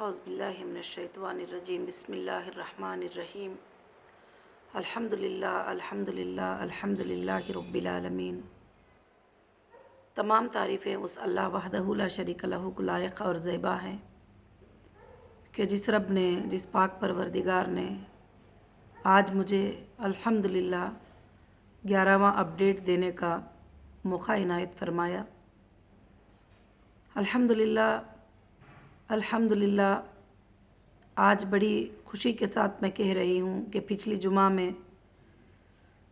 أعوذ بالله من الشيطان الرجيم بسم الله الرحمن الرحيم الحمد للہ رب العالمین۔ تمام تعریفیں اس اللہ وحدہ لا شریک لہ کو لائق اور زیبا ہیں کہ جس رب نے، جس پاک پروردگار نے آج مجھے الحمدللہ 11واں اپڈیٹ دینے کا موقع عنایت فرمایا۔ الحمدللہ آج بڑی خوشی کے ساتھ میں کہہ رہی ہوں کہ پچھلی جمعہ میں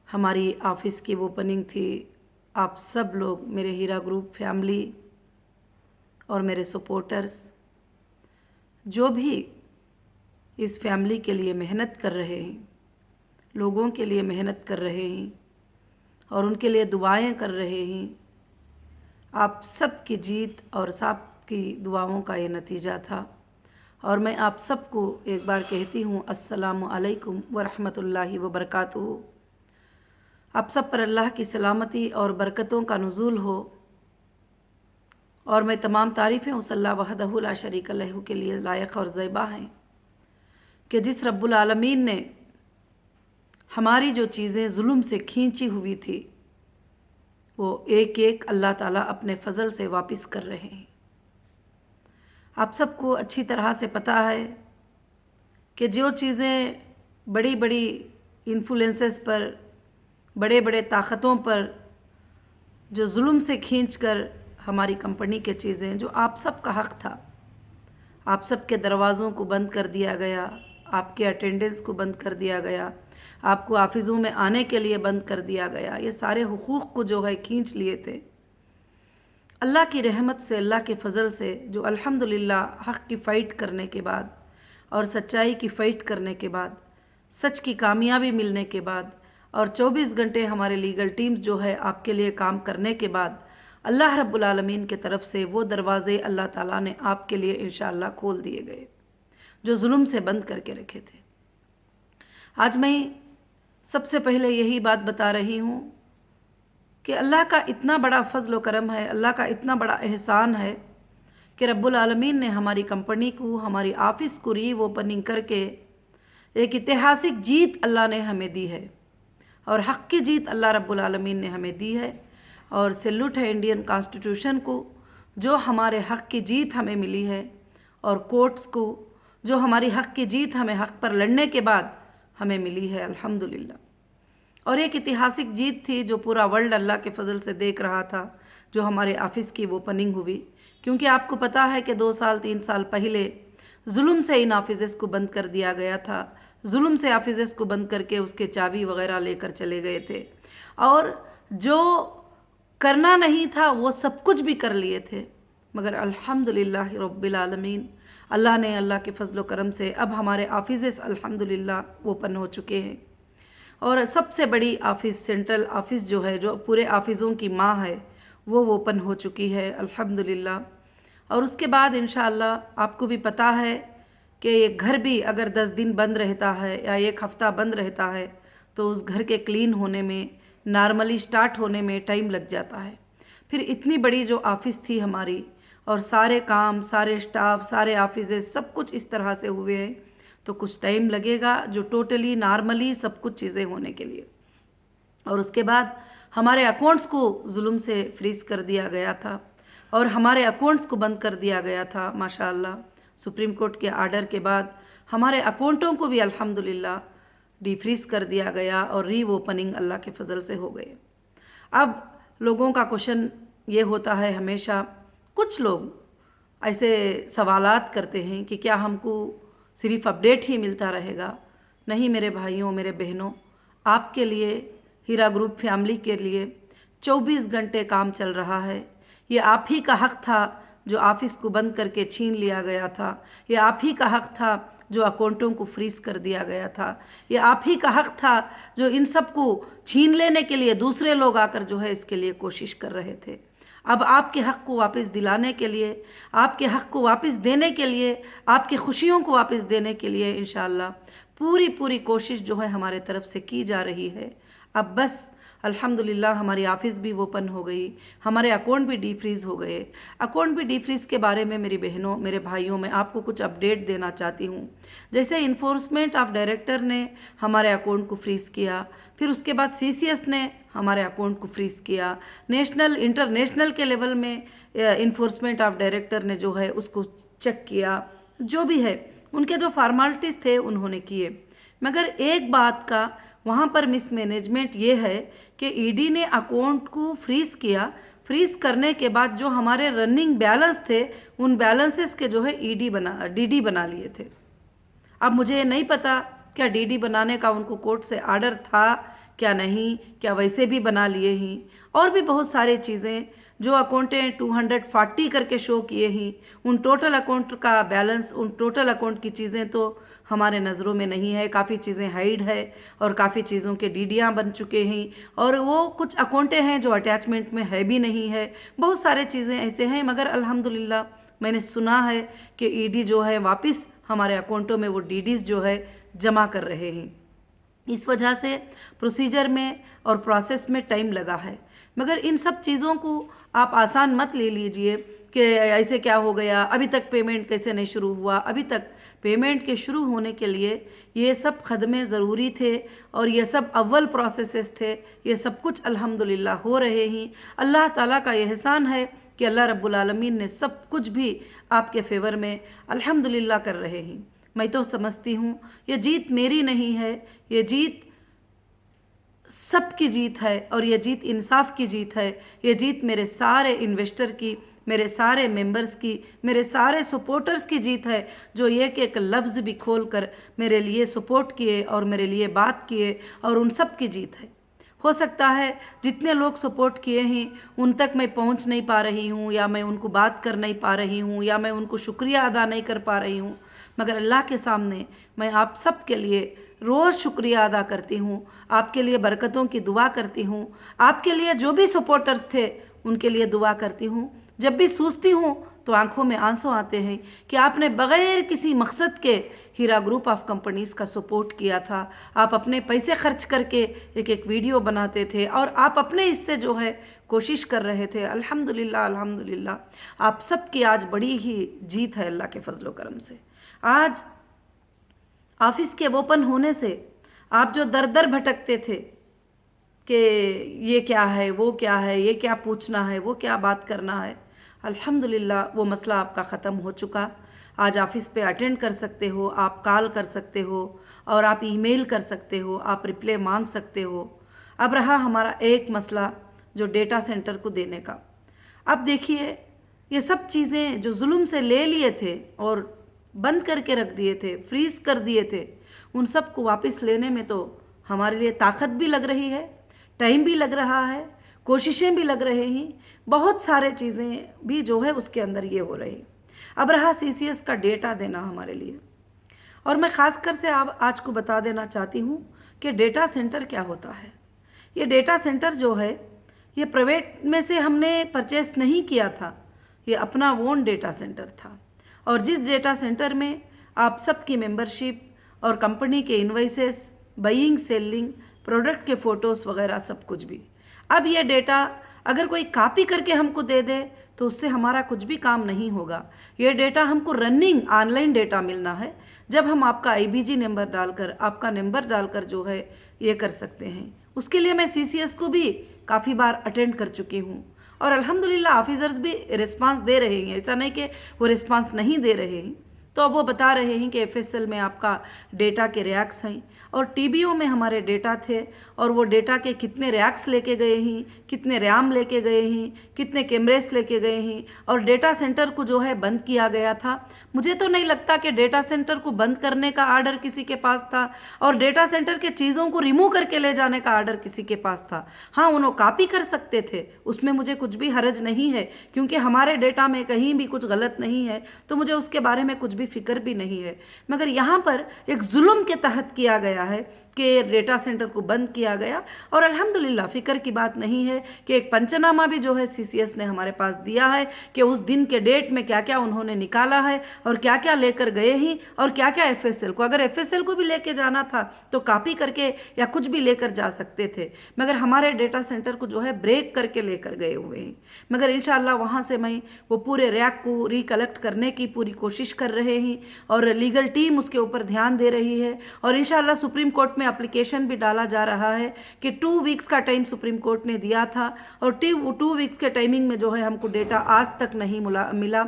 ہماری آفس کی اوپننگ تھی۔ آپ سب لوگ، میرے ہیرا گروپ فیملی اور میرے سپورٹرز، جو بھی اس فیملی کے لیے محنت کر رہے ہیں، لوگوں کے لیے محنت کر رہے ہیں اور ان کے لیے دعائیں کر رہے ہیں، آپ سب کی جیت اور سب کی دعاؤں کا یہ نتیجہ تھا۔ اور میں آپ سب کو ایک بار کہتی ہوں السلام علیکم ورحمۃ اللہ وبرکاتہ۔ آپ سب پر اللہ کی سلامتی اور برکتوں کا نزول ہو، اور میں تمام تعریفیں اس اللہ وحدہ لا شریک لہ کے لیے لائق اور زیبا ہیں کہ جس رب العالمین نے ہماری جو چیزیں ظلم سے کھینچی ہوئی تھی وہ ایک ایک اللہ تعالیٰ اپنے فضل سے واپس کر رہے ہیں۔ آپ سب کو اچھی طرح سے پتہ ہے کہ جو چیزیں بڑی بڑی انفلوئنسز پر، بڑے بڑے طاقتوں پر جو ظلم سے کھینچ کر ہماری کمپنی کے چیزیں، جو آپ سب کا حق تھا، آپ سب کے دروازوں کو بند کر دیا گیا، آپ کے اٹینڈنس کو بند کر دیا گیا، آپ کو آفسوں میں آنے کے لیے بند کر دیا گیا، یہ سارے حقوق کو جو ہے کھینچ لیے تھے۔ اللہ کی رحمت سے، اللہ کے فضل سے، جو الحمدللہ حق کی فائٹ کرنے کے بعد اور سچائی کی فائٹ کرنے کے بعد، سچ کی کامیابی ملنے کے بعد اور 24 گھنٹے ہمارے لیگل ٹیمز جو ہے آپ کے لیے کام کرنے کے بعد، اللہ رب العالمین کے طرف سے وہ دروازے اللہ تعالیٰ نے آپ کے لیے انشاءاللہ کھول دیے گئے جو ظلم سے بند کر کے رکھے تھے۔ آج میں سب سے پہلے یہی بات بتا رہی ہوں کہ اللہ کا اتنا بڑا فضل و کرم ہے، اللہ کا اتنا بڑا احسان ہے کہ رب العالمین نے ہماری کمپنی کو، ہماری آفس کو ری اوپننگ کر کے ایک اتہاسک جیت اللہ نے ہمیں دی ہے، اور حق کی جیت اللہ رب العالمین نے ہمیں دی ہے۔ اور سیلوٹ ہے انڈین کانسٹیٹیوشن کو جو ہمارے حق کی جیت ہمیں ملی ہے، اور کورٹس کو جو ہماری حق کی جیت ہمیں حق پر لڑنے کے بعد ہمیں ملی ہے الحمدللہ۔ اور ایک اتہاسک جیت تھی جو پورا ورلڈ اللہ کے فضل سے دیکھ رہا تھا، جو ہمارے آفس کی اوپننگ ہوئی، کیونکہ آپ کو پتہ ہے کہ 2 سال 3 سال پہلے ظلم سے ان آفسز کو بند کر دیا گیا تھا، ظلم سے آفسز کو بند کر کے اس کے چابی وغیرہ لے کر چلے گئے تھے، اور جو کرنا نہیں تھا وہ سب کچھ بھی کر لیے تھے، مگر الحمدللہ رب العالمین، اللہ نے، اللہ کے فضل و کرم سے اب ہمارے آفسز الحمدللہ اوپن ہو چکے ہیں۔ اور سب سے بڑی آفس، سینٹرل آفس جو ہے، جو پورے آفسوں کی ماں ہے، وہ اوپن ہو چکی ہے الحمدللہ۔ اور اس کے بعد انشاءاللہ آپ کو بھی پتہ ہے کہ ایک گھر بھی اگر 10 دن بند رہتا ہے یا 1 ہفتہ بند رہتا ہے تو اس گھر کے کلین ہونے میں، نارملی سٹارٹ ہونے میں ٹائم لگ جاتا ہے۔ پھر اتنی بڑی جو آفس تھی ہماری، اور سارے کام، سارے سٹاف، سارے آفسز سب کچھ اس طرح سے ہوئے ہیں تو کچھ ٹائم لگے گا جو ٹوٹلی نارملی سب کچھ چیزیں ہونے کے لیے۔ اور اس کے بعد ہمارے اکاؤنٹس کو ظلم سے فریز کر دیا گیا تھا، اور ہمارے اکاؤنٹس کو بند کر دیا گیا تھا ماشاءاللہ۔ سپریم کورٹ کے آرڈر کے بعد ہمارے اکاؤنٹوں کو بھی الحمدللہ ڈی فریز کر دیا گیا اور ری اوپننگ اللہ کے فضل سے ہو گئے۔ اب لوگوں کا کوشچن یہ ہوتا ہے ہمیشہ، کچھ لوگ ایسے سوالات کرتے ہیں کہ کیا ہم کو صرف اپڈیٹ ہی ملتا رہے گا؟ نہیں میرے بھائیوں، میرے بہنوں، آپ کے لیے، ہیرا گروپ فیملی کے لیے 24 گھنٹے کام چل رہا ہے۔ یہ آپ ہی کا حق تھا جو آفس کو بند کر کے چھین لیا گیا تھا، یہ آپ ہی کا حق تھا جو اکاؤنٹوں کو فریز کر دیا گیا تھا، یہ آپ ہی کا حق تھا جو ان سب کو چھین لینے کے لیے دوسرے لوگ آ کر جو ہے اس کے لیے کوشش کر رہے تھے۔ اب آپ کے حق کو واپس دلانے کے لیے، آپ کے حق کو واپس دینے کے لیے، آپ کی خوشیوں کو واپس دینے کے لیے انشاءاللہ پوری کوشش جو ہے ہمارے طرف سے کی جا رہی ہے۔ اب بس अल्हम्दुलिल्लाह हमारी ऑफ़िस भी ओपन हो गई, हमारे अकाउंट भी डीफ्रीज़ हो गए। अकाउंट भी डीफ्रीज़ के बारे में मेरी बहनों, मेरे भाइयों, मैं आपको कुछ अपडेट देना चाहती हूँ। जैसे इन्फोर्समेंट ऑफ डायरेक्टर ने हमारे अकाउंट को फ्रीज़ किया, फिर उसके बाद CCS ने हमारे अकाउंट को फ्रीज़ किया, नेशनल इंटरनेशनल के लेवल में इन्फोर्समेंट ऑफ डायरेक्टर ने जो है उसको चेक किया, जो भी है उनके जो फॉर्मेलिटीज़ थे उन्होंने किए। मगर एक बात का वहाँ पर मिसमैनेजमेंट ये है कि ईडी ने अकाउंट को फ्रीज़ किया। फ्रीज़ करने के बाद जो हमारे रनिंग बैलेंस थे उन बैलेंसेस के जो है डीडी बना लिए थे। अब मुझे ये नहीं पता क्या डीडी बनाने का उनको कोर्ट से आर्डर था क्या नहीं, क्या वैसे भी बना लिए ही, और भी बहुत सारी चीज़ें जो अकाउंटें 240 करके शो किए ही, उन टोटल अकाउंट का बैलेंस, उन टोटल अकाउंट की चीज़ें तो हमारे नज़रों में नहीं है। काफ़ी चीज़ें हाइड है और काफ़ी चीज़ों के डीडियाँ बन चुके हैं, और वो कुछ अकाउंटें हैं जो अटैचमेंट में है भी नहीं है। बहुत सारे चीज़ें ऐसे हैं, मगर अल्हम्दुलिल्लाह मैंने सुना है कि ईडी जो है वापस हमारे अकाउंटों में वो डीडीज़ जो है जमा कर रहे हैं। इस वजह से प्रोसीजर में और प्रोसेस में टाइम लगा है, मगर इन सब चीज़ों को आप आसान मत ले लीजिए कि ऐसे क्या हो गया, अभी तक पेमेंट कैसे नहीं शुरू हुआ। अभी तक पेमेंट के शुरू होने के लिए ये सब खदमे ज़रूरी थे और ये सब अव्वल प्रोसेसेस थे। ये सब कुछ अल्हम्दुलिल्लाह हो रहे हैं। अल्लाह ताला का एहसान है कि अल्लाह रब्बुल आलमीन ने सब कुछ भी आपके फेवर में अल्हम्दुलिल्लाह कर रहे हैं। मैं तो समझती हूँ ये जीत मेरी नहीं है, ये जीत सबकी जीत है, और ये जीत इंसाफ की जीत है। ये जीत मेरे सारे इन्वेस्टर की, मेरे सारे मेंबर्स की, मेरे सारे सपोर्टर्स की जीत है, जो एक लफ्ज़ भी खोल कर मेरे लिए सपोर्ट किए और मेरे लिए बात किए, और उन सब की जीत है। हो सकता है जितने लोग सपोर्ट किए हैं उन तक मैं पहुंच नहीं पा रही हूं, या मैं उनको बात कर नहीं पा रही हूं, या मैं उनको शुक्रिया अदा नहीं कर पा रही हूं, मगर अल्लाह के सामने मैं आप सब के लिए रोज़ शुक्रिया अदा करती हूँ, आपके लिए बरकतों की दुआ करती हूँ, आपके लिए जो भी सपोर्टर्स थे उनके लिए दुआ करती हूँ। जब भी सोचती हूँ तो आंखों में आंसू आते हैं कि आपने बग़ैर किसी मकसद के हीरा ग्रुप ऑफ कंपनीज़ का सपोर्ट किया था। आप अपने पैसे खर्च करके एक एक वीडियो बनाते थे और आप अपने हिस्से जो है कोशिश कर रहे थे। अल्हम्दुलिल्लाह अल्हम्दुलिल्लाह आप सब की आज बड़ी ही जीत है अल्लाह के फजलो करम से। आज ऑफिस के ओपन होने से आप जो दर दर भटकते थे कि ये क्या है, वो क्या है, ये क्या पूछना है, वो क्या बात करना है, अल्हम्दुलिल्लाह वो मसला आपका ख़त्म हो चुका। आज ऑफिस पे अटेंड कर सकते हो, आप कॉल कर सकते हो, और आप ईमेल कर सकते हो, आप रिप्लाई मांग सकते हो। अब रहा हमारा एक मसला जो डेटा सेंटर को देने का। अब देखिए ये सब चीज़ें जो जुल्म से ले लिए थे और बंद करके रख दिए थे, फ्रीज़ कर दिए थे, उन सब को वापस लेने में तो हमारे लिए ताकत भी लग रही है, टाइम भी लग रहा है, कोशिशें भी लग रहे हैं, बहुत सारे चीज़ें भी जो है उसके अंदर ये हो रही। अब रहा CCS का डेटा देना हमारे लिए, और मैं ख़ासकर से आज को बता देना चाहती हूँ कि डेटा सेंटर क्या होता है। ये डेटा सेंटर जो है ये प्राइवेट में से हमने परचेस नहीं किया था, ये अपना ओन डेटा सेंटर था, और जिस डेटा सेंटर में आप सबकी मेंबरशिप और कंपनी के इन्वाइसेस, बाइंग सेलिंग, प्रोडक्ट के फ़ोटोज़ वगैरह सब कुछ भी। अब ये डेटा अगर कोई कॉपी करके हमको दे दे तो उससे हमारा कुछ भी काम नहीं होगा। ये डेटा हमको रनिंग ऑनलाइन डेटा मिलना है, जब हम आपका IBG नंबर डालकर, आपका नंबर डालकर जो है ये कर सकते हैं। उसके लिए मैं CCS को भी काफ़ी बार अटेंड कर चुकी हूँ, और अल्हम्दुलिल्लाह ऑफिसर्स भी रिस्पांस दे रहे हैं, ऐसा नहीं कि वो रिस्पांस नहीं दे रहे हैं। तो अब वो बता रहे हैं कि FSL में आपका डेटा के रैक्स हैं, और TBO में हमारे डेटा थे, और वो डेटा के कितने रैक्स लेके गए हैं, कितने रैम लेके गए हैं, कितने कैमरेस लेके गए हैं, और डेटा सेंटर को जो है बंद किया गया था। मुझे तो नहीं लगता कि डेटा सेंटर को बंद करने का आर्डर किसी के पास था, और डेटा सेंटर के चीज़ों को रिमूव करके ले जाने का आर्डर किसी के पास था। हाँ, उन्होंने कॉपी कर सकते थे, उसमें मुझे कुछ भी हर्ज नहीं है, क्योंकि हमारे डेटा में कहीं भी कुछ गलत नहीं है, तो मुझे उसके बारे में कुछ भी फ़िक्र भी नहीं है। मगर यहाँ पर एक जुल्म के तहत किया गया है कि डेटा सेंटर को बंद किया गया। और अल्हम्दुलिल्लाह फ़िक्र की बात नहीं है कि एक पंचनामा भी जो है CCS ने हमारे पास दिया है कि उस दिन के डेट में क्या क्या उन्होंने निकाला है और क्या क्या लेकर गए ही और क्या क्या FSL को, अगर FSL को भी लेके जाना था तो कॉपी करके या कुछ भी लेकर जा सकते थे, मगर हमारे डेटा सेंटर को जो है ब्रेक करके लेकर गए हुए हैं। मगर इंशाअल्लाह वहाँ से मैं वो पूरे रैक को रिकलेक्ट करने की पूरी कोशिश कर रहे हैं और लीगल टीम उसके ऊपर ध्यान दे रही है। और इंशाअल्लाह सुप्रीम कोर्ट में एप्लीकेशन भी डाला जा रहा है कि 2 वीक्स का टाइम सुप्रीम कोर्ट ने दिया था और 2 वीक्स के टाइमिंग में जो है हमको डेटा आज तक नहीं मिला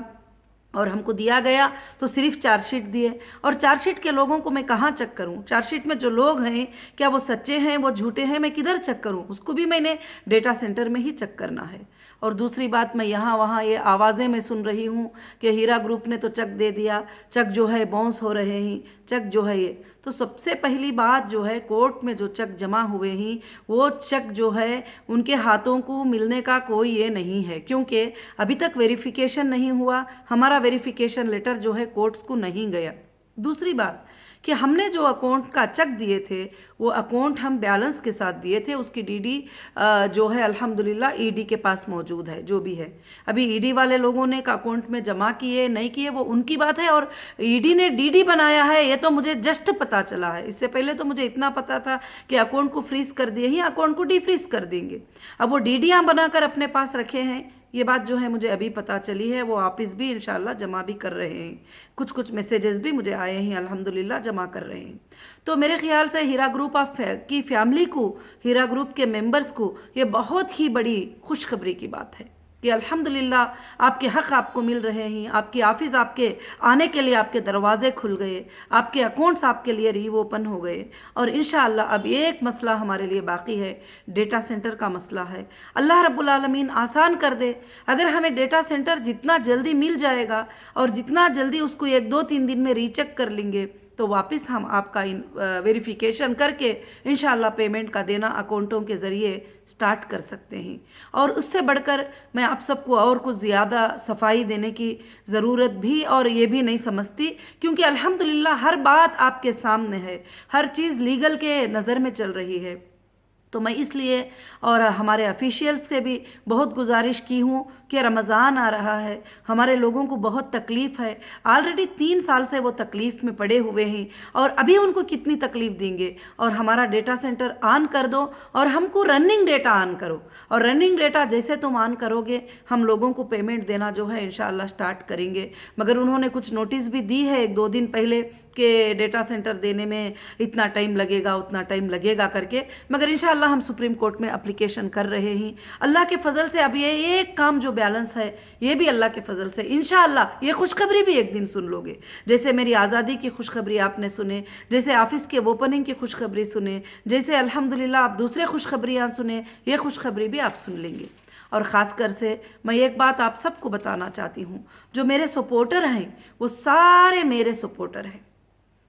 और हमको दिया गया तो सिर्फ चार्जशीट दिए। और चार्जशीट के लोगों को मैं कहाँ चेक करूँ? चार्जशीट में जो लोग हैं क्या वो सच्चे हैं, वो झूठे हैं, मैं किधर चेक करूँ? उसको भी मैंने डेटा सेंटर में ही चेक करना है। और दूसरी बात, मैं यहाँ वहाँ ये आवाज़ें मैं सुन रही हूँ कि हीरा ग्रुप ने तो चेक दे दिया, चेक जो है बाउंस हो रहे हैं, चेक जो है ये। तो सबसे पहली बात जो है, कोर्ट में जो चेक जमा हुए हैं वो चेक जो है उनके हाथों को मिलने का कोई ये नहीं है, क्योंकि अभी तक वेरिफिकेशन नहीं हुआ, हमारा वेरिफिकेशन लेटर जो है कोर्ट्स को नहीं गया। दूसरी बात कि हमने जो अकाउंट का चेक दिए थे वो अकाउंट हम बैलेंस के साथ दिए थे, उसकी DD जो है अल्हम्दुलिल्लाह ED के पास मौजूद है, जो भी है। अभी ED वाले लोगों ने अकाउंट में जमा किए नहीं किए वो उनकी बात है, और ED ने DD बनाया है ये तो मुझे जस्ट पता चला है। इससे पहले तो मुझे इतना पता था कि अकाउंट को फ्रीज कर दिए ही अकाउंट को डिफ्रीज कर देंगे। अब वो DD बनाकर अपने पास रखे हैं, ये बात जो है मुझे अभी पता चली है। वो वापस भी इंशाल्लाह जमा भी कर रहे हैं, कुछ मैसेजेस भी मुझे आए हैं, अल्हम्दुलिल्लाह जमा कर रहे हैं। तो मेरे ख्याल से हीरा ग्रुप की फैमिली को, हीरा ग्रुप के मेंबर्स को ये बहुत ही बड़ी खुशखबरी की बात है कि अल्हम्दुलिल्लाह आपके हक़ आपको मिल रहे हैं, आपकी ऑफिस आपके आने के लिए आपके दरवाज़े खुल गए, आपके अकाउंट्स आपके लिए रीओपन हो गए। और इंशाअल्लाह अब एक मसला हमारे लिए बाकी है, डेटा सेंटर का मसला है। अल्लाह रब्बुल आलमीन आसान कर दे, अगर हमें डेटा सेंटर जितना जल्दी मिल जाएगा और जितना जल्दी उसको 1-2-3 दिन में रीचेक कर लेंगे तो वापस हम आपका वेरिफिकेशन करके इंशाअल्लाह पेमेंट का देना अकाउंटों के ज़रिए स्टार्ट कर सकते हैं। और उससे बढ़कर मैं आप सबको और कुछ ज़्यादा सफाई देने की ज़रूरत भी और ये भी नहीं समझती, क्योंकि अल्हम्दुलिल्लाह हर बात आपके सामने है, हर चीज़ लीगल के नज़र में चल रही है। तो मैं इसलिए और हमारे ऑफिशियल्स से भी बहुत गुजारिश की हूँ कि रमज़ान आ रहा है, हमारे लोगों को बहुत तकलीफ़ है, ऑलरेडी 3 साल से वो तकलीफ़ में पड़े हुए हैं और अभी उनको कितनी तकलीफ़ देंगे। और हमारा डेटा सेंटर ऑन कर दो और हमको रनिंग डेटा ऑन करो, और रनिंग डेटा जैसे तुम ऑन करोगे हम लोगों को पेमेंट देना जो है इंशाअल्लाह स्टार्ट करेंगे। मगर उन्होंने कुछ नोटिस भी दी है 1-2 दिन पहले कि डेटा सेंटर देने में इतना टाइम लगेगा उतना टाइम लगेगा करके, मगर इंशाअल्लाह हम सुप्रीम कोर्ट में एप्लीकेशन कर रहे हैं। अल्लाह के फजल से अब ये एक काम जो बैलेंस है ये भी अल्लाह के फजल से इंशाअल्लाह ये खुशखबरी भी एक दिन सुन लोगे। जैसे मेरी आज़ादी की खुशखबरी आपने सुने, जैसे ऑफिस के ओपनिंग की खुशखबरी सुने, जैसे अल्हम्दुलिल्लाह आप दूसरे खुशखबरियाँ सुने, ये खुशखबरी भी आप सुन लेंगे। और ख़ास कर से मैं एक बात आप सबको बताना चाहती हूँ, जो मेरे सपोर्टर हैं वो सारे मेरे सपोर्टर हैं,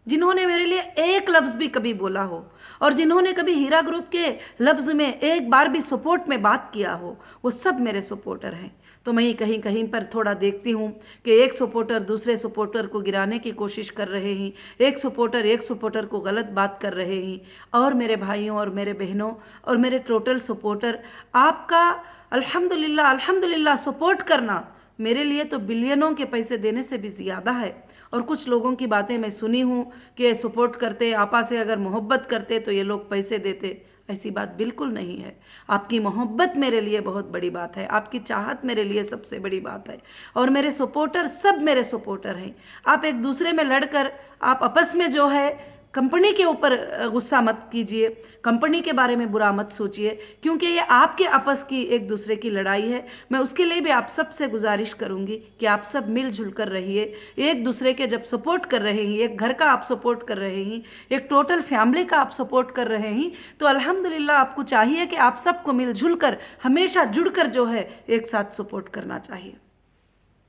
जिन्होंने मेरे लिए एक लफ्ज़ भी कभी बोला हो और जिन्होंने कभी हीरा ग्रुप के लफ्ज़ में एक बार भी सपोर्ट में बात किया हो, वो सब मेरे सपोर्टर हैं। तो मैं कहीं कहीं पर थोड़ा देखती हूँ कि एक सपोर्टर दूसरे सपोर्टर को गिराने की कोशिश कर रहे हैं, एक सपोर्टर को गलत बात कर रहे हैं। और मेरे भाइयों और मेरे बहनों और मेरे टोटल सपोर्टर, आपका अल्हम्दुलिल्लाह सपोर्ट करना मेरे लिए तो बिलियनों के पैसे देने से भी ज़्यादा है। और कुछ लोगों की बातें मैं सुनी हूँ कि सपोर्ट करते, आपा से अगर मोहब्बत करते तो ये लोग पैसे देते। ऐसी बात बिल्कुल नहीं है। आपकी मोहब्बत मेरे लिए बहुत बड़ी बात है, आपकी चाहत मेरे लिए सबसे बड़ी बात है। और मेरे सपोर्टर सब मेरे सपोर्टर हैं। आप एक दूसरे में लड़कर आप आपस में जो है कंपनी के ऊपर गुस्सा मत कीजिए, कंपनी के बारे में बुरा मत सोचिए, क्योंकि ये आपके आपस की एक दूसरे की लड़ाई है। मैं उसके लिए भी आप सब से गुजारिश करूंगी कि आप सब मिलजुल कर रहिए, एक दूसरे के जब सपोर्ट कर रहे हैं, एक घर का आप सपोर्ट कर रहे हैं, एक टोटल फैमिली का आप सपोर्ट कर रहे हैं, तो अल्हम्दुलिल्लाह आपको चाहिए कि आप सबको मिलजुल कर हमेशा जुड़कर जो है एक साथ सपोर्ट करना चाहिए।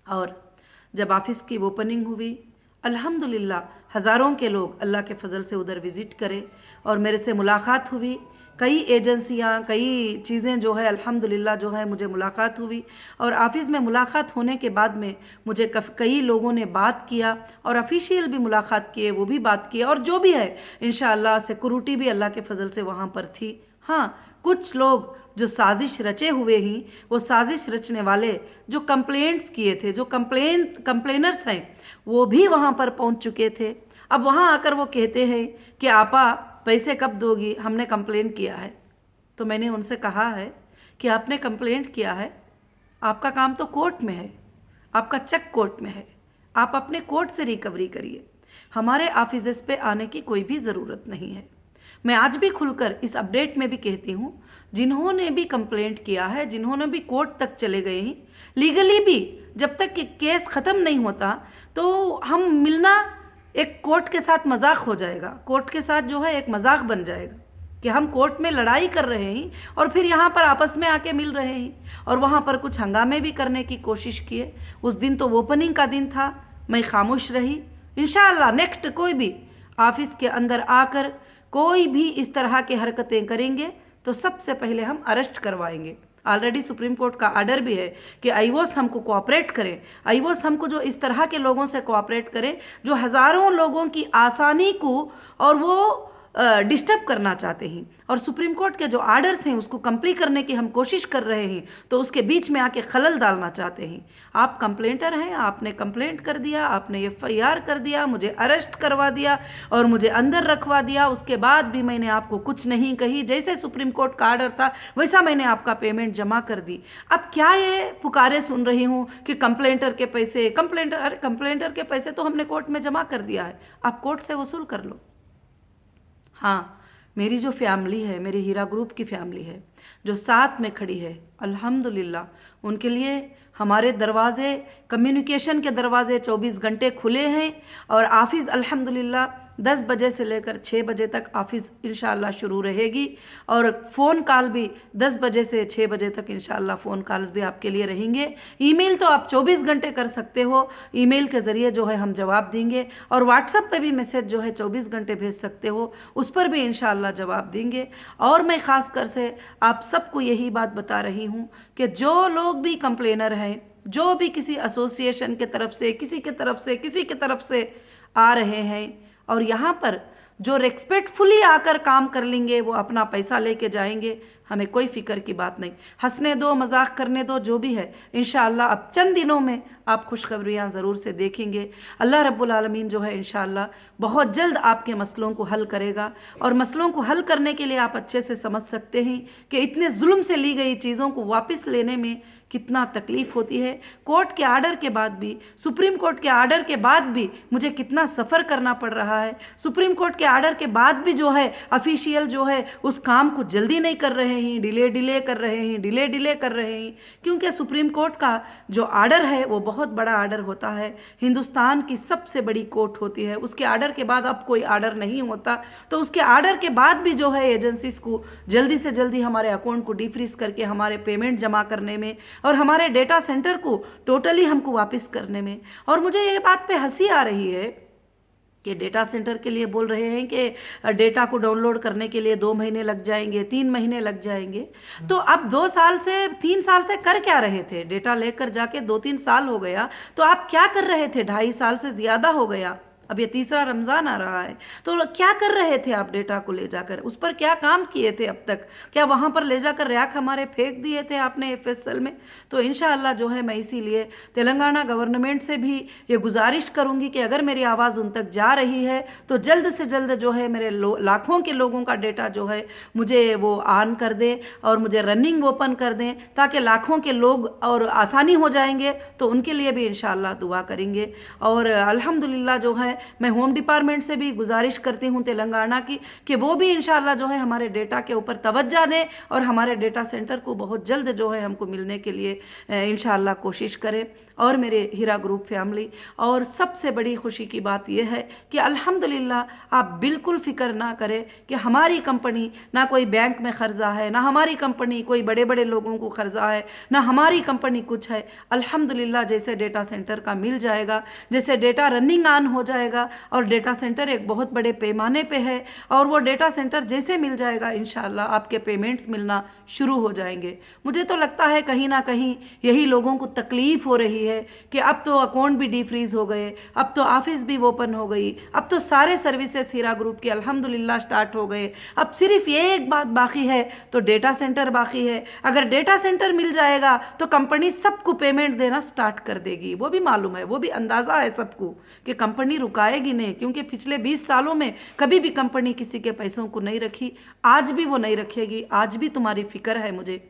और जब ऑफिस की ओपनिंग हुई, अल्हम्दुलिल्लाह हज़ारों के लोग अल्लाह के फ़ज़ल से उधर विज़िट करे और मेरे से मुलाकात हुई। कई एजेंसियां, कई चीज़ें जो है अल्हम्दुलिल्लाह जो है मुझे मुलाकात हुई। और ऑफ़िस में मुलाकात होने के बाद में मुझे कई लोगों ने बात किया और ऑफिशियल भी मुलाकात किए, वो भी बात किए। और जो भी है इंशाअल्लाह सिक्योरिटी भी अल्लाह के फ़ज़ल से वहाँ पर थी। हाँ, कुछ लोग जो साजिश रचे हुए ही, वो साजिश रचने वाले जो कंप्लेंट्स किए थे, जो कंप्लेनर्स हैं, वो भी वहाँ पर पहुँच चुके थे। अब वहाँ आकर वो कहते हैं कि आपा पैसे कब दोगी, हमने कंप्लेन किया है। तो मैंने उनसे कहा है कि आपने कंप्लेंट किया है, आपका काम तो कोर्ट में है, आपका चेक कोर्ट में है, आप अपने कोर्ट से रिकवरी करिए, हमारे ऑफिस पे आने की कोई भी ज़रूरत नहीं है। मैं आज भी खुलकर इस अपडेट में भी कहती हूँ, जिन्होंने भी कंप्लेंट किया है, जिन्होंने भी कोर्ट तक चले गए हैं, लीगली भी जब तक कि केस ख़त्म नहीं होता तो हम मिलना एक कोर्ट के साथ मजाक हो जाएगा, कोर्ट के साथ जो है एक मजाक बन जाएगा कि हम कोर्ट में लड़ाई कर रहे हैं और फिर यहाँ पर आपस में आके मिल रहे हैं। और वहाँ पर कुछ हंगामे भी करने की कोशिश किए। उस दिन तो ओपनिंग का दिन था, मैं खामोश रही। इंशाअल्लाह नेक्स्ट कोई भी ऑफिस के अंदर आकर कोई भी इस तरह की हरकतें करेंगे तो सबसे पहले हम अरेस्ट करवाएंगे। ऑलरेडी सुप्रीम कोर्ट का आर्डर भी है कि आईवोस हमको कोऑपरेट करें, आईवोस हमको जो इस तरह के लोगों से कोऑपरेट करें जो हज़ारों लोगों की आसानी को और वो डिस्टर्ब करना चाहते हैं। और सुप्रीम कोर्ट के जो आर्डर्स हैं उसको कंप्लीट करने की हम कोशिश कर रहे हैं, तो उसके बीच में आके खलल डालना चाहते हैं। आप कंप्लेंटर हैं, आपने कंप्लेंट कर दिया, आपने FIR कर दिया, मुझे अरेस्ट करवा दिया और मुझे अंदर रखवा दिया। उसके बाद भी मैंने आपको कुछ नहीं कही, जैसे सुप्रीम कोर्ट का आर्डर था वैसा मैंने आपका पेमेंट जमा कर दी। अब क्या ये पुकारे सुन रही हूँ कि कंप्लेंटर के पैसे, अरे कंप्लेंटर के पैसे तो हमने कोर्ट में जमा कर दिया है, आप कोर्ट से वसूल कर लो। हाँ, मेरी जो फैमिली है, मेरी हीरा ग्रुप की फैमिली है जो साथ में खड़ी है, अल्हम्दुलिल्लाह उनके लिए हमारे दरवाज़े, कम्युनिकेशन के दरवाज़े 24 घंटे खुले हैं। और ऑफ़िस अल्हम्दुलिल्लाह 10 बजे से लेकर 6 बजे तक ऑफ़िस इंशाअल्लाह शुरू रहेगी। और फ़ोन कॉल भी 10 बजे से 6 बजे तक इंशाअल्लाह फ़ोन कॉल्स भी आपके लिए रहेंगे। ईमेल तो आप 24 घंटे कर सकते हो, ईमेल के ज़रिए जो है हम जवाब देंगे। और व्हाट्सएप पे भी मैसेज जो है 24 घंटे भेज सकते हो, उस पर भी इंशाअल्लाह जवाब देंगे। और मैं ख़ास कर से आप सबको यही बात बता रही हूँ कि जो लोग भी कंप्लेनर हैं, जो भी किसी एसोसिएशन के तरफ से, किसी की तरफ से आ रहे हैं और यहाँ पर जो रेस्पेक्टफुली आकर काम कर लेंगे, वो अपना पैसा लेके जाएंगे, हमें कोई फ़िक्र की बात नहीं। हंसने दो, मजाक करने दो, जो भी है इंशाअल्लाह अब चंद दिनों में आप खुशखबरियाँ ज़रूर से देखेंगे। अल्लाह रब्बुल आलमीन जो है इंशाअल्लाह बहुत जल्द आपके मसलों को हल करेगा। और मसलों को हल करने के लिए आप अच्छे से समझ सकते हैं कि इतने जुल्म से ली गई चीज़ों को वापस लेने में कितना तकलीफ़ होती है। कोर्ट के आर्डर के बाद भी, सुप्रीम कोर्ट के आर्डर के बाद भी मुझे कितना सफ़र करना पड़ रहा है। सुप्रीम कोर्ट के आर्डर के बाद भी जो है ऑफिशियल जो है उस काम को जल्दी नहीं कर रहे हैं, डिले कर रहे हैं, क्योंकि सुप्रीम कोर्ट का जो आर्डर है वो बहुत बड़ा आर्डर होता है, हिंदुस्तान की सबसे बड़ी कोर्ट होती है। उसके आर्डर के बाद अब कोई आर्डर नहीं होता, तो उसके आर्डर के बाद भी जो है एजेंसीज को जल्दी से जल्दी हमारे अकाउंट को डिफ्रीज करके हमारे पेमेंट जमा करने में और हमारे डेटा सेंटर को टोटली हमको वापस करने में। और मुझे ये बात पे हंसी आ रही है कि डेटा सेंटर के लिए बोल रहे हैं कि डेटा को डाउनलोड करने के लिए 2 महीने लग जाएंगे, 3 महीने लग जाएंगे। तो अब 2 साल से 3 साल से कर क्या रहे थे? डेटा लेकर जाके 2-3 साल हो गया, तो आप क्या कर रहे थे? 2.5 साल से ज़्यादा हो गया, अब ये तीसरा रमज़ान आ रहा है, तो क्या कर रहे थे आप? डेटा को ले जाकर उस पर क्या काम किए थे अब तक? क्या वहाँ पर ले जाकर रैक हमारे फेंक दिए थे आपने FSL में? तो इंशाअल्लाह जो है मैं इसीलिए तेलंगाना गवर्नमेंट से भी ये गुजारिश करूँगी कि अगर मेरी आवाज़ उन तक जा रही है तो जल्द से जल्द जो है मेरे लाखों के लोगों का डेटा जो है मुझे वो ऑन कर दें और मुझे रनिंग ओपन कर दें, ताकि लाखों के लोग और आसानी हो जाएंगे। तो उनके लिए भी इंशाअल्लाह दुआ करेंगे। और अल्हम्दुलिल्लाह जो है है मैं होम डिपार्टमेंट से भी गुजारिश करती हूँ तेलंगाना की कि वो भी इंशाल्लाह जो है हमारे डेटा के ऊपर तवज्जो दें और हमारे डेटा सेंटर को बहुत जल्द जो है हमको मिलने के लिए इंशाल्लाह कोशिश करें। और मेरे हीरा ग्रुप फैमिली, और सबसे बड़ी खुशी की बात यह है कि अल्हम्दुलिल्लाह आप बिल्कुल फ़िक्र ना करें कि हमारी कंपनी ना कोई बैंक में क़र्ज़ा है, ना हमारी कंपनी कोई बड़े बड़े लोगों को क़र्ज़ा है, ना हमारी कंपनी कुछ है। अल्हम्दुलिल्लाह जैसे डेटा सेंटर का मिल जाएगा, जैसे डेटा रनिंग ऑन हो जाएगा और डेटा सेंटर एक बहुत बड़े पैमाने पे है, और वो डेटा सेंटर जैसे मिल जाएगा इंशाल्लाह आपके पेमेंट्स मिलना शुरू हो जाएंगे। मुझे तो लगता है कहीं ना कहीं यही लोगों को तकलीफ़ हो रही है कि अब तो अकाउंट भी डीफ्रीज़ हो गए, अब तो ऑफिस भी ओपन हो गई, अब तो सारे सर्विसेज हीरा ग्रुप के अल्हम्दुलिल्लाह स्टार्ट हो गए, अब सिर्फ ये एक बात बाकी है तो डेटा सेंटर बाकी है। अगर डेटा सेंटर मिल जाएगा तो कंपनी सबको पेमेंट देना स्टार्ट कर देगी। वो भी मालूम है, वो भी अंदाज़ा है सबको कि कंपनी रुकाएगी नहीं, क्योंकि पिछले 20 सालों में कभी भी कंपनी किसी के पैसों को नहीं रखी, आज भी वो नहीं रखेगी। आज भी तुम्हारी फ़िक्र है मुझे,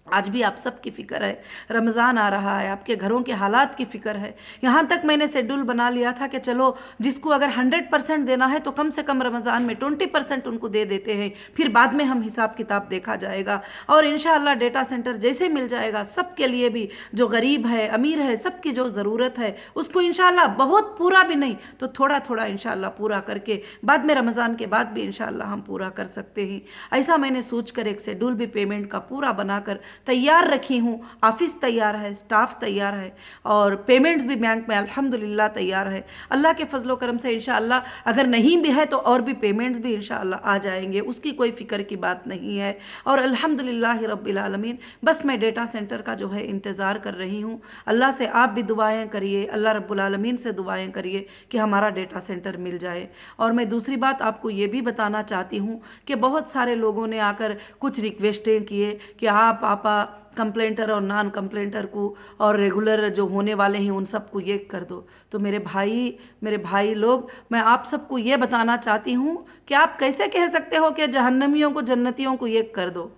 आज भी आप सब की फ़िक्र है। रमज़ान आ रहा है, आपके घरों के हालात की फ़िक्र है। यहाँ तक मैंने शेड्यूल बना लिया था कि चलो जिसको अगर 100% देना है तो कम से कम रमज़ान में 20% उनको दे देते हैं, फिर बाद में हम हिसाब किताब देखा जाएगा। और इंशाअल्लाह डेटा सेंटर जैसे मिल जाएगा सबके लिए भी, जो गरीब है अमीर है, सबकी जो ज़रूरत है उसको इंशाअल्लाह बहुत पूरा भी नहीं तो थोड़ा थोड़ा इंशाअल्लाह पूरा करके बाद में रमज़ान के बाद भी इंशाअल्लाह हम पूरा कर सकते हैं। ऐसा मैंने सोच कर एक शेड्यूल भी पेमेंट का पूरा बनाकर तैयार रखी हूँ। ऑफिस तैयार है, स्टाफ तैयार है और पेमेंट्स भी बैंक में अल्हम्दुलिल्लाह तैयार है। अल्लाह के फजलो करम से इंशाअल्लाह अगर नहीं भी है तो और भी पेमेंट्स भी इंशाअल्लाह आ जाएंगे, उसकी कोई फ़िक्र की बात नहीं है। और अल्हम्दुलिल्लाह रब्बिल आलमीन, बस मैं डेटा सेंटर का जो है इंतज़ार कर रही हूँ। अल्लाह से आप भी दुआएँ करिए, अल्लाह रब्बुल आलमीन से दुआएँ करिए कि हमारा डेटा सेंटर मिल जाए। और मैं दूसरी बात आपको ये भी बताना चाहती हूँ कि बहुत सारे लोगों ने आकर कुछ रिक्वेस्टें किए कि आप आपा कंप्लेंटर और नॉन कंप्लेंटर को और रेगुलर जो होने वाले हैं उन सबको ये कर दो। तो मेरे भाई लोग, मैं आप सबको ये बताना चाहती हूँ कि आप कैसे कह सकते हो कि जहन्नमियों को जन्नतियों को ये कर दो,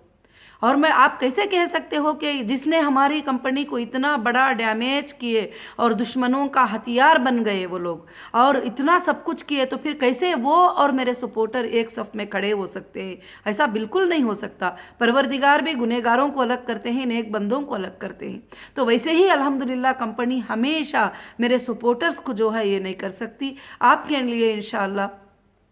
और मैं आप कैसे कह सकते हो कि जिसने हमारी कंपनी को इतना बड़ा डैमेज किए और दुश्मनों का हथियार बन गए वो लोग और इतना सब कुछ किए, तो फिर कैसे वो और मेरे सपोर्टर एक सफ़ में खड़े हो सकते हैं? ऐसा बिल्कुल नहीं हो सकता। परवरदिगार भी गुनहगारों को अलग करते हैं, नेक बंदों को अलग करते हैं। तो वैसे ही अल्हम्दुलिल्लाह कंपनी हमेशा मेरे सपोर्टर्स को जो है ये नहीं कर सकती। आपके लिए इंशाअल्लाह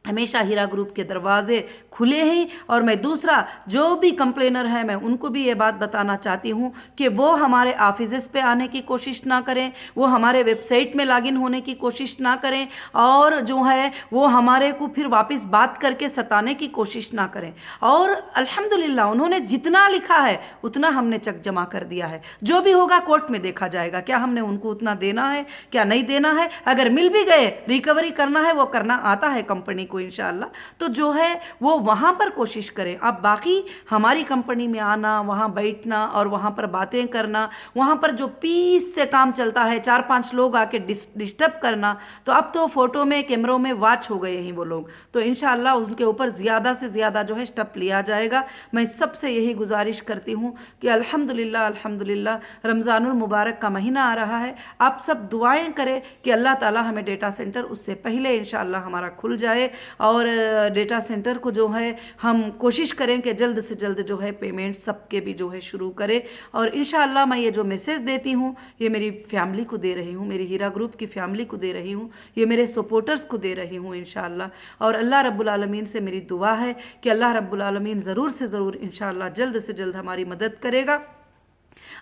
हमेशा हीरा ग्रुप के दरवाजे खुले हैं। और मैं दूसरा जो भी कंप्लेनर है मैं उनको भी ये बात बताना चाहती हूँ कि वो हमारे ऑफिस पे आने की कोशिश ना करें, वो हमारे वेबसाइट में लॉगिन होने की कोशिश ना करें, और जो है वो हमारे को फिर वापस बात करके सताने की कोशिश ना करें। और अल्हम्दुलिल्लाह उन्होंने जितना लिखा है उतना हमने चक जमा कर दिया है। जो भी होगा कोर्ट में देखा जाएगा, क्या हमने उनको उतना देना है क्या नहीं देना है। अगर मिल भी गए, रिकवरी करना है वो करना आता है कंपनी को इंशाअल्लाह, तो जो है वो वहाँ पर कोशिश करें। अब बाकी हमारी कंपनी में आना, वहाँ बैठना और वहाँ पर बातें करना, वहाँ पर जो पीस से काम चलता है, 4-5 लोग आके डिस्टर्ब करना, तो अब तो फ़ोटो में कैमरों में वॉच हो गए हैं वो लोग, तो इंशाअल्लाह उसके ऊपर ज़्यादा से ज़्यादा जो है स्टेप लिया जाएगा। मैं सबसे यही गुजारिश करती हूँ कि अल्हम्दुलिल्लाह रमज़ानुल मुबारक का महीना आ रहा है, आप सब दुआएँ करें कि अल्लाह ताला हमें डेटा सेंटर उससे पहले इंशाअल्लाह हमारा खुल जाए, और डेटा सेंटर को जो है हम कोशिश करें कि जल्द से जल्द जो है पेमेंट सबके भी जो है शुरू करें। और इंशाअल्लाह मैं ये जो मैसेज देती हूँ ये मेरी फैमिली को दे रही हूँ, मेरी हीरा ग्रुप की फैमिली को दे रही हूँ, ये मेरे सपोर्टर्स को दे रही हूँ इंशाअल्लाह। और अल्लाह रब्बुल आलमीन से मेरी दुआ है कि अल्लाह रब्बुल आलमीन ज़रूर से ज़रूर इंशाअल्लाह जल्द से जल्द हमारी मदद करेगा।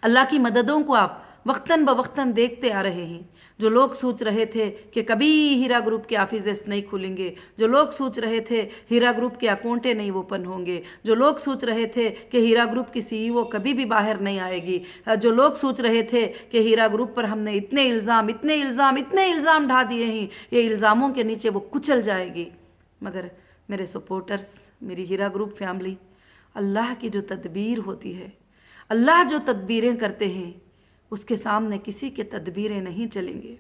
अल्लाह की मददों को आप वक्तन बवक्तन देखते आ रहे हैं। जो लोग सोच रहे थे कि कभी हीरा ग्रुप के ऑफिसेस नहीं खुलेंगे, जो लोग सोच रहे थे हीरा ग्रुप के अकाउंटें नहीं ओपन होंगे, जो लोग सोच रहे थे कि हीरा ग्रुप की सीईओ कभी भी बाहर नहीं आएगी, जो लोग सोच रहे थे कि हीरा ग्रुप पर हमने इतने इल्ज़ाम ढा दिए हैं, ये इल्ज़ामों के नीचे वो कुचल जाएगी। मगर मेरे सपोर्टर्स, मेरी हीरा ग्रुप फैमिली, अल्लाह की जो तदबीर होती है, अल्लाह जो तदबीरें करते हैं उसके सामने किसी के तदबीरें नहीं चलेंगे।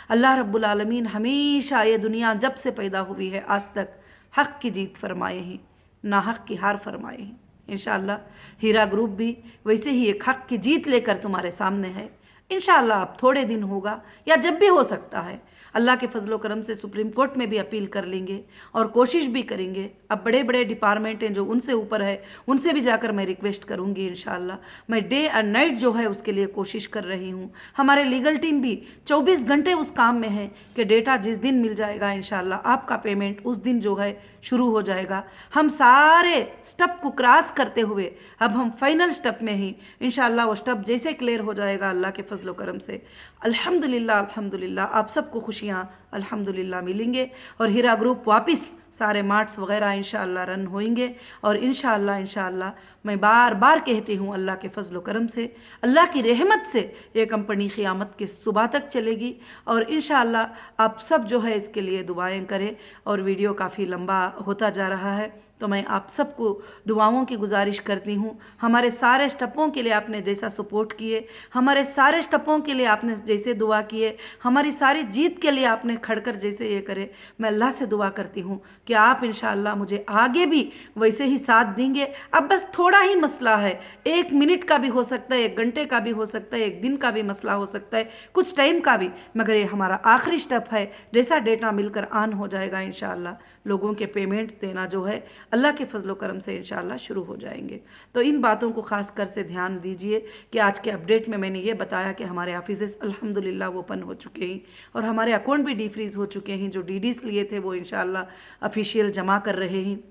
अल्लाह रब्बुल आलमीन हमेशा ये दुनिया जब से पैदा हुई है आज तक हक़ की जीत फरमाए हैं, ना हक़ की हार फरमाए हैं। इंशाअल्लाह हीरा ग्रुप भी वैसे ही एक हक़ की जीत लेकर तुम्हारे सामने है। इंशाअल्लाह अब थोड़े दिन होगा या जब भी हो सकता है, अल्लाह के फजलो करम से सुप्रीम कोर्ट में भी अपील कर लेंगे और कोशिश भी करेंगे। अब बड़े बड़े डिपार्टमेंट हैं जो उनसे ऊपर है, उनसे भी जाकर मैं रिक्वेस्ट करूँगी इंशाअल्लाह। मैं डे एंड नाइट जो है उसके लिए कोशिश कर रही हूँ। हमारे लीगल टीम भी 24 घंटे उस काम में है कि डेटा जिस दिन मिल जाएगा इंशाअल्लाह आपका पेमेंट उस दिन जो है शुरू हो जाएगा। हम सारे स्टेप को क्रॉस करते हुए अब हम फाइनल स्टेप में ही इंशाअल्लाह वो स्टेप जैसे क्लियर हो जाएगा अल्लाह के फजलो करम से अल्हम्दुलिल्लाह अल्हम्दुलिल्लाह आप सबको खुशियाँ अल्हम्दुलिल्लाह मिलेंगे और हीरा ग्रुप वापस सारे मार्ट्स वगैरह इंशाअल्लाह रन होंगे। और इंशाअल्लाह मैं बार बार कहती हूँ अल्लाह के फजलो करम से, अल्लाह की रहमत से ये कंपनी क़यामत के सुबह तक चलेगी। और इंशाअल्लाह आप सब जो है इसके लिए दुआएं करें। और वीडियो काफ़ी लंबा होता जा रहा है तो मैं आप सबको दुआओं की गुजारिश करती हूँ। हमारे सारे स्टेपों के लिए आपने जैसा सपोर्ट किए, हमारे सारे स्टेपों के लिए आपने जैसे दुआ किए, हमारी सारी जीत के लिए आपने खड़कर जैसे ये करे, मैं अल्लाह से दुआ करती हूँ कि आप इंशाअल्लाह मुझे आगे भी वैसे ही साथ देंगे। अब बस थोड़ा ही मसला है, 1 मिनट का भी हो सकता है, 1 घंटे का भी हो सकता है, 1 दिन का भी मसला हो सकता है, कुछ टाइम का भी, मगर ये हमारा आखिरी स्टेप है। जैसा डेटा मिलकर ऑन हो जाएगा इंशाअल्लाह लोगों के पेमेंट देना जो है अल्लाह के फजलो करम से इंशाअल्लाह शुरू हो जाएंगे। तो इन बातों को ख़ास कर से ध्यान दीजिए कि आज के अपडेट में मैंने ये बताया कि हमारे ऑफिसेस अल्हम्दुलिल्लाह वो ओपन हो चुके हैं और हमारे अकाउंट भी डीफ्रीज़ हो चुके हैं। जो डीडीज़ लिए थे वो इंशाअल्लाह ऑफिशियल जमा कर रहे हैं।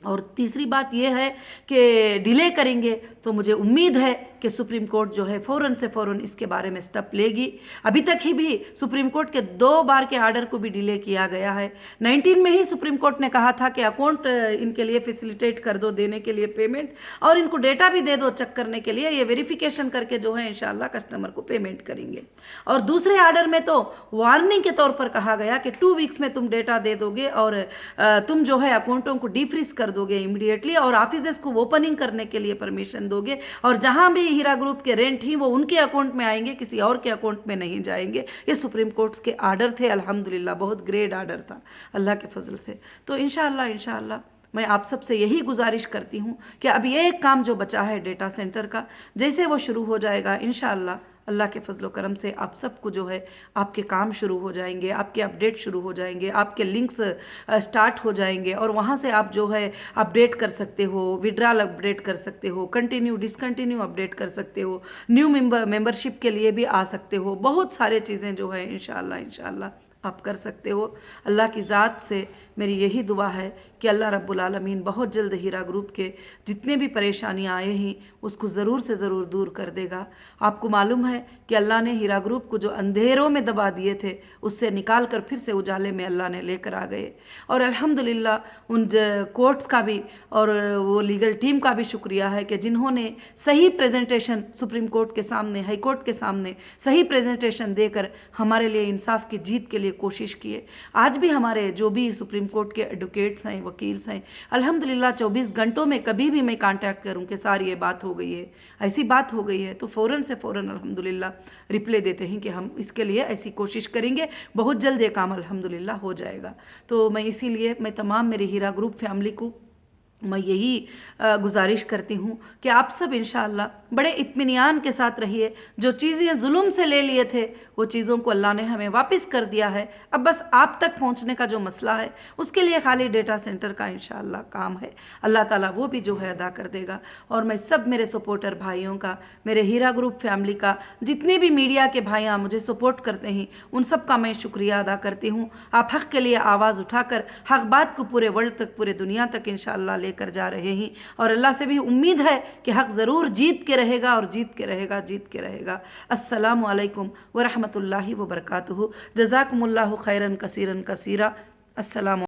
और तीसरी बात यह है कि डिले करेंगे तो मुझे उम्मीद है कि सुप्रीम कोर्ट जो है फ़ौरन से फ़ौरन इसके बारे में स्टेप लेगी। अभी तक ही भी सुप्रीम कोर्ट के 2 बार के आर्डर को भी डिले किया गया है। 19 में ही सुप्रीम कोर्ट ने कहा था कि अकाउंट इनके लिए फैसिलिटेट कर दो देने के लिए पेमेंट, और इनको डेटा भी दे दो चेक करने के लिए, ये वेरिफिकेशन करके जो है इंशाल्लाह कस्टमर को पेमेंट करेंगे। और दूसरे आर्डर में तो वार्निंग के तौर पर कहा गया कि 2 वीक्स में तुम डेटा दे दोगे और तुम जो है अकाउंटों को डीफ्रीज कर दोगे इमीडिएटली और ऑफिसेस को ओपनिंग करने के लिए परमिशन दोगे, और जहां भी हीरा ग्रुप के रेंट ही वो उनके अकाउंट में आएंगे, किसी और के अकाउंट में नहीं जाएंगे। ये सुप्रीम कोर्ट्स के आर्डर थे, अल्हम्दुलिल्लाह बहुत ग्रेट आर्डर था अल्लाह के फजल से। तो इंशाअल्लाह मैं आप सबसे यही गुजारिश करती हूँ कि अब ये एक काम जो बचा है डेटा सेंटर का, जैसे वो शुरू हो जाएगा इंशाअल्लाह अल्लाह के फजलो करम से आप सबको जो है आपके काम शुरू हो जाएंगे, आपके अपडेट शुरू हो जाएंगे, आपके लिंक्स स्टार्ट हो जाएंगे और वहाँ से आप जो है अपडेट कर सकते हो, विड्रॉल अपडेट कर सकते हो, कंटिन्यू डिसकंटिन्यू अपडेट कर सकते हो, न्यू मेंबरशिप के लिए भी आ सकते हो। बहुत सारे चीज़ें जो है इंशाअल्लाह आप कर सकते हो। अल्लाह की ज़ात से मेरी यही दुआ है कि अल्लाह रब्बुल आलमीन बहुत जल्द हीरा ग्रुप के जितने भी परेशानियाँ आए हैं उसको ज़रूर से ज़रूर दूर कर देगा। आपको मालूम है कि अल्लाह ने हीरा ग्रुप को जो अंधेरों में दबा दिए थे उससे निकाल कर फिर से उजाले में अल्लाह ने लेकर आ गए। और अल्हम्दुलिल्लाह उन कोर्ट्स का भी और वो लीगल टीम का भी शुक्रिया है कि जिन्होंने सही प्रेजेंटेशन सुप्रीम कोर्ट के सामने, हाई कोर्ट के सामने सही प्रेजेंटेशन देकर हमारे लिए इंसाफ की जीत के लिए कोशिश किए। आज भी हमारे जो भी सुप्रीम कोर्ट के एडवोकेट्स हैं, वकील्स हैं, अल्हम्दुलिल्लाह 24 घंटों में कभी भी मैं कांटेक्ट करूं कि सारी ये बात हो गई है, ऐसी बात हो गई है, तो फ़ौरन से फ़ौरन अल्हम्दुलिल्लाह रिप्लाई देते हैं कि हम इसके लिए ऐसी कोशिश करेंगे, बहुत जल्द ये काम अल्हम्दुलिल्लाह हो जाएगा। तो मैं इसीलिए मैं तमाम मेरी हीरा ग्रुप फैमिली को मैं यही गुजारिश करती हूँ कि आप सब इंशाअल्लाह बड़े इत्मीनान के साथ रहिए। जो चीज़ें जुल्म से ले लिए थे वो चीज़ों को अल्लाह ने हमें वापस कर दिया है। अब बस आप तक पहुँचने का जो मसला है उसके लिए खाली डेटा सेंटर का इंशाअल्लाह काम है, अल्लाह ताला वो भी जो है अदा कर देगा। और मैं सब मेरे सपोर्टर भाइयों का, मेरे हीरा ग्रुप फैमिली का, जितने भी मीडिया के भाइयाँ मुझे सपोर्ट करते हैं उन सब का मैं शुक्रिया अदा करती हूँ। आप हक़ के लिए आवाज़ उठाकर हक़ बात को पूरे वर्ल्ड तक, पूरे दुनिया तक इंशाअल्लाह कर जा रहे हैं। और अल्लाह से भी उम्मीद है कि हक़ ज़रूर जीत के रहेगा और जीत के रहेगा। अस्सलामु अलैकुम व रहमतुल्लाहि व बरकातुहू। जज़ाकुमुल्लाहु खैरन कसीरन कसीरा। अस्सलामु